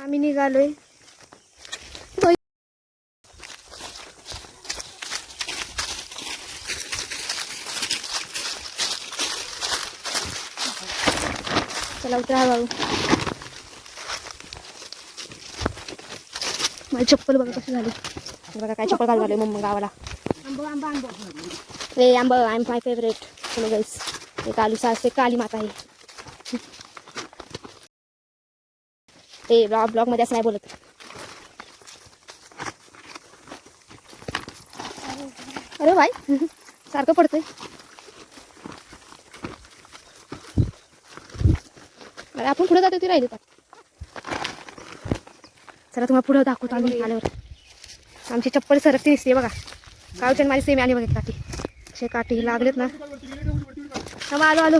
आम्ही निघालोय. चला उतरा हळूहळू. माझी चप्पल बघा कशी झाली. बघा काय चप्पल घालून आले मम्मी गावाला. हे आंब आय एम माय फेवरेट. चलो गाईस, हे कालू सास काली माता आहे. ते ब्लॉग मध्ये असं नाही बोलत. अरे भाई सारखं पडतंय. अरे आपण पुढे जातो ती राहिली का. चला तुम्हाला पुढे दाखवतो आम्ही आल्यावर. आमची चप्पल सरकती दिसते बघा. कावचन माझी सेमी आणि बघा काठी. असे काठी लागलेत ना. आलो आलो.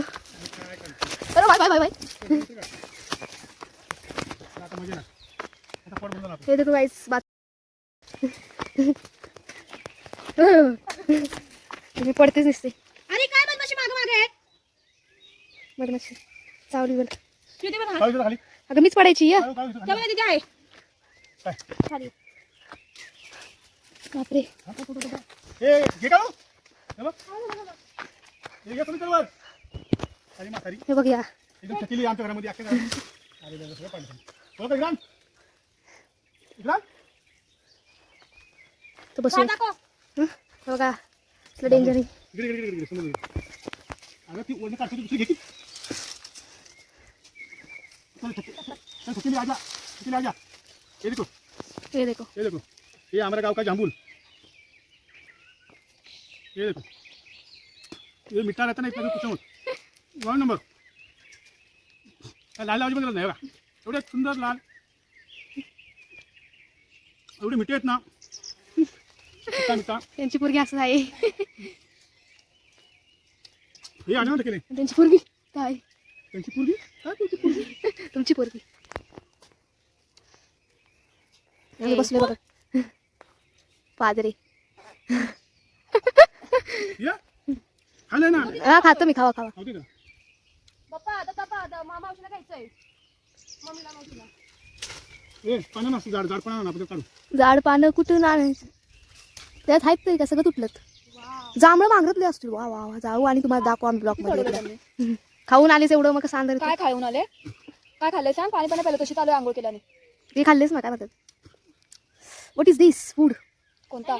अरे बाय बाय बाय बाय. हे देखो गाइस बात. मी पडतेच दिसते. अरे काय बदमाशी मागे मागे आहे. बदमाशी चावली बोल. किती बघा अगं मीच पडायची या. तेव्हा तिथे आहे खाली. बापरे. ए घे काढू. हे बघ. हे घे तुम्ही चलवर. अरे म्हातारी. हे बघ या. एकदम थकली आमच्या घरामध्ये अख्ख्या घरामध्ये. अरे देवा सगळं पाणी. बोल इग्रान. इग्रान. तो बसू. बघा असलं डेंजर आहे. इकडे समोर. अगं ती ओढणी काढतो दुसरी घे की. चल थकली आजा. थकली आजा. ये देखो. ये देखो. ये देखो. ये हमारे गांव का जामुन. ये देखो. ये मीठा रहता ना इतना कुछ मत. 1 नंबर. लाल लाल बघितलं नाही बघा. एवढे सुंदर लाल. एवढे मिठे आहेत ना. मिठा मिठा. त्यांची पोरगी असं आहे. हे आणा ना केले. त्यांची पोरगी काय. त्यांची पोरगी काय तुमची पोरगी. तुमची पोरगी. बसले बघा पादरे. या खाले ना. हा खातो मी. खावा खावा. होते का. बाप्पा मामा औषध खायचंय. मम्मीला मावशीला. ए पानं ना झाड झाड पानं ना आपण काढू. झाड पानं कुठून आणायचं. त्यात आहेत ते का सगळं तुटलत. जांभळं मांगरतले असतील. वा वा वा. जाऊ आणि तुम्हाला दाखवा आम्ही ब्लॉक मध्ये. खाऊन आलेच एवढं मग सांदर. काय खाऊन आले. काय खाल्ले सांग. पाणी पाणी प्यायला. तशी चालू आंघोळ केल्याने. ते खाल्लेच ना काय म्हणतात. What is this food. कोणता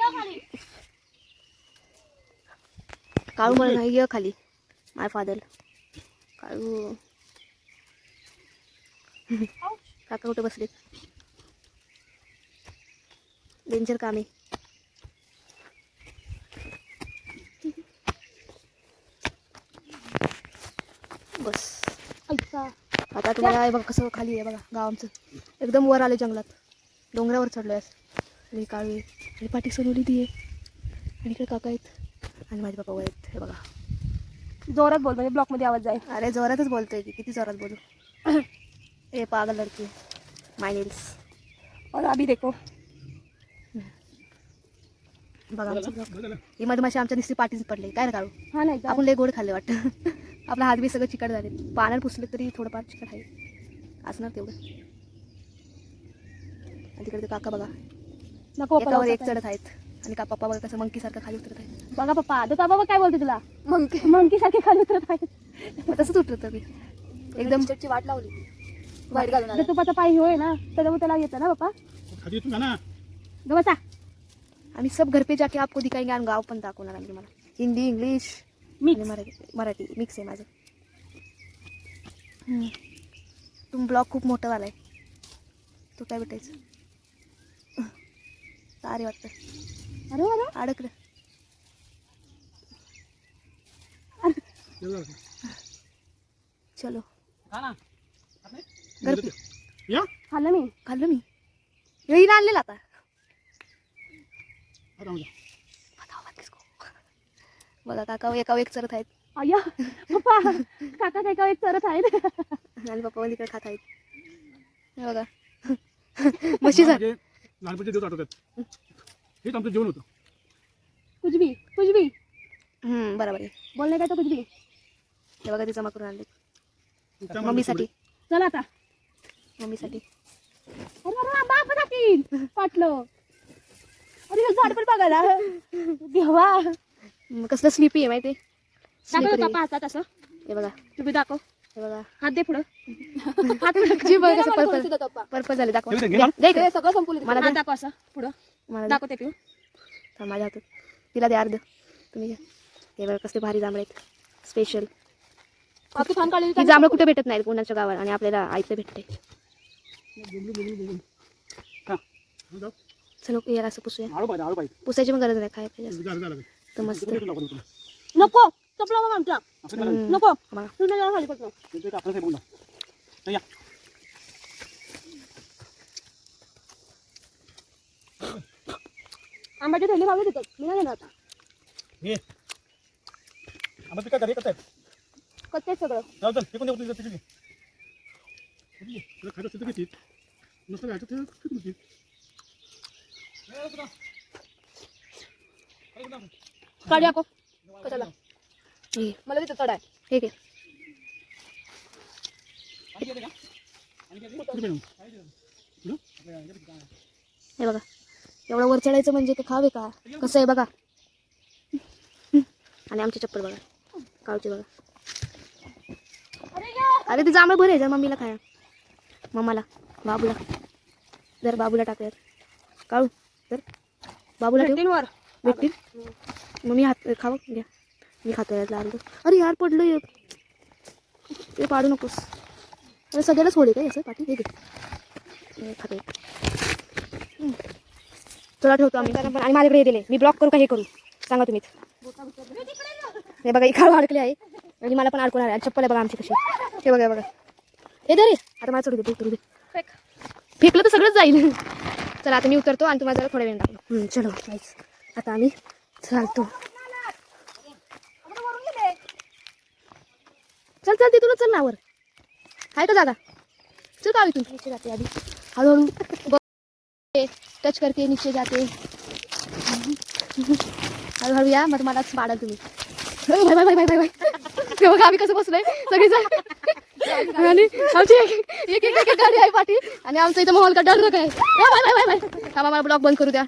काळू मला नाही ये खाली. माय फादर काळू. काका कुठे बसले. डेंजर काम आहे. बस आता तुम्हाला आहे बघा कसं खाली आहे बघा. गाव आमचं एकदम वर आले जंगलात. डोंगरावर चढलोय. आणि काळू आहे आणि पाठी सोनवली ती आहे आणि इकडे काका आहेत आणि माझे पप्पा आहेत. हे बघा जोरात बोल म्हणजे ब्लॉक मध्ये आवाज जाईल. अरे जोरातच बोलतोय की किती जोरात बोलू. ए पागल लड़की माय नील्स. और अभी देखो बघा ही मधमाशी आमच्या नुसती पाठीच पडले. काय रे काळू. हा नाही आपण लय गोड खाल्ले वाटतं. आपला हात बी सगळं चिकट झाले. पाण्यात पुसले तरी थोडंफार चिकट आहे असणार तेवढं. आणि तिकडे ते काका बघा नको एकावर एक चढत आहेत आणि का पप्पा बघा कसं मंकी सारखं खाली उतरत आहे. बघा पप्पा. आता बाबा काय बोलते तुला. मंकी सारखे खाली उतरत आहे. मग तसंच उतरत मी एकदम. ची वाट लावली बाहेर घालून. तुपाचा पाय होय ना त्याच्यामुळे त्याला येतं ना पप्पा. खाली तू ना. बसा. आम्ही सब घर पे जाके आपको दिखाएंगे आणि गाव पण दाखवणार आम्ही तुम्हाला. हिंदी इंग्लिश मराठी मिक्स आहे माझं. तुम ब्लॉग खूप मोठं वाला आहे. तू काय भेटायचं तारे वाटतं. अरे अरे अडकलं. चलो घर पे. या खाल्लं मी. खाल्लं मी. येईन आणलेलं आता. बघा काका एका एक चरत आहेत. अय्या पप्पा काका काय काय एक चरत आहेत. आणि पप्पा पण तिकडे खात आहेत. हे बघा म्हशी लहानपणचे दिवस आठवतात. हेच आमचं जेवण होतं. कुछ भी बरोबर आहे. बोलणे काय तर कुछ भी. हे बघा ती जमा करून आणले मम्मीसाठी. चला आता मम्मीसाठी. बाप टाकीन फाटलं. अरे हे झाड पण बघायला देवा. कसलं स्लिपी आहे माहिती दाखव पप्पा हातात असं. हे बघा तुम्ही दाखव. हे बघा हात दे पुढं. जी बघ कसं पर्पल झाले दाखव ठेवू दे, घे दे, ना. दे इकडे. सगळं संपवलं. मला हात दे. दाखव असं पुढं. मला दे. दाखव ते पिऊ. थांब, माझ्या हातात तिला द्या अर्ध तुम्ही घ्या. हे बघा कसले भारी जांभळे आहेत स्पेशल. आपली फान काढलेली ही जांभळं कुठे भेटत नाहीत कोणाच्या गावात आणि आपल्याला आईचं भेटते. हा. जाऊ. चलो याला असं पुसूया. आळू पाहिजे. पुसायची पण गरज नाही काय पाहिजे झालं. तर मस्त. नको चपला मग आमच्या हम्म. नको. बघा. तुम्ही जरा खाली पडतो. आंब्याची थैली भावी देतात. मी नाही घेणार आता. हे आम्हाला पिका घरी कसं आहे कच्चे सगळं. जाऊ चल फेकून देऊ तुझं तिकडे खायचं असेल तर घेतील नसतं खायचं तर फेकून देतील काढी दाखव. कशाला हे मला तिथं चढ आहे. ठीक आहे. हे बघा एवढं वर चढायचं म्हणजे ते खावे का कसं आहे बघा. आणि आमची चप्पल बघा काळची बघा. अरे ते जांभळं बरं आहे जर मम्मीला खाया मम्माला बाबूला जर बाबूला टाकूयात काळू तर बाबूला ठेव भेटतील वर. भेटतील मग मी हात खावं घ्या मी खातो यातला अर्ध. अरे यार पडलं ते पाडू नकोस. अरे सगळ्यालाच होडे काय असं पाठी हे घे खातो. चला ठेवतो आम्ही आणि माझ्याकडे हे दिले मी ब्लॉक करू का हे करू सांगा तुम्हीच. हे बघा ही काळू अडकले आहे आणि मला पण अडकून आहे. चप्पल आहे बघा आमची कशी. हे बघा बघा हे दे रे आता मला चढू दे करू दे. फेकलं तर सगळंच जाईल. चला आता मी उतरतो आणि तुम्हाला जरा थोड्या वेळ टाकलो. चलो नाहीच आता आम्ही चालतो. चल चल तिथूनच चल ना वर आहे का जागा. चल का इथून नीचे जाते आधी हळूहळू टच करते नीचे जाते हळूहळू या मग मलाच पाडाल तुम्ही. Bye bye bye bye bye bye. ते बघा आम्ही कसं बसलोय सगळेजण आणि आमची एक एक गाडी आहे पाठी आणि आमचं इथं माहोल का डर काय. Bye bye bye bye. थांबा मला ब्लॉग बंद करू द्या.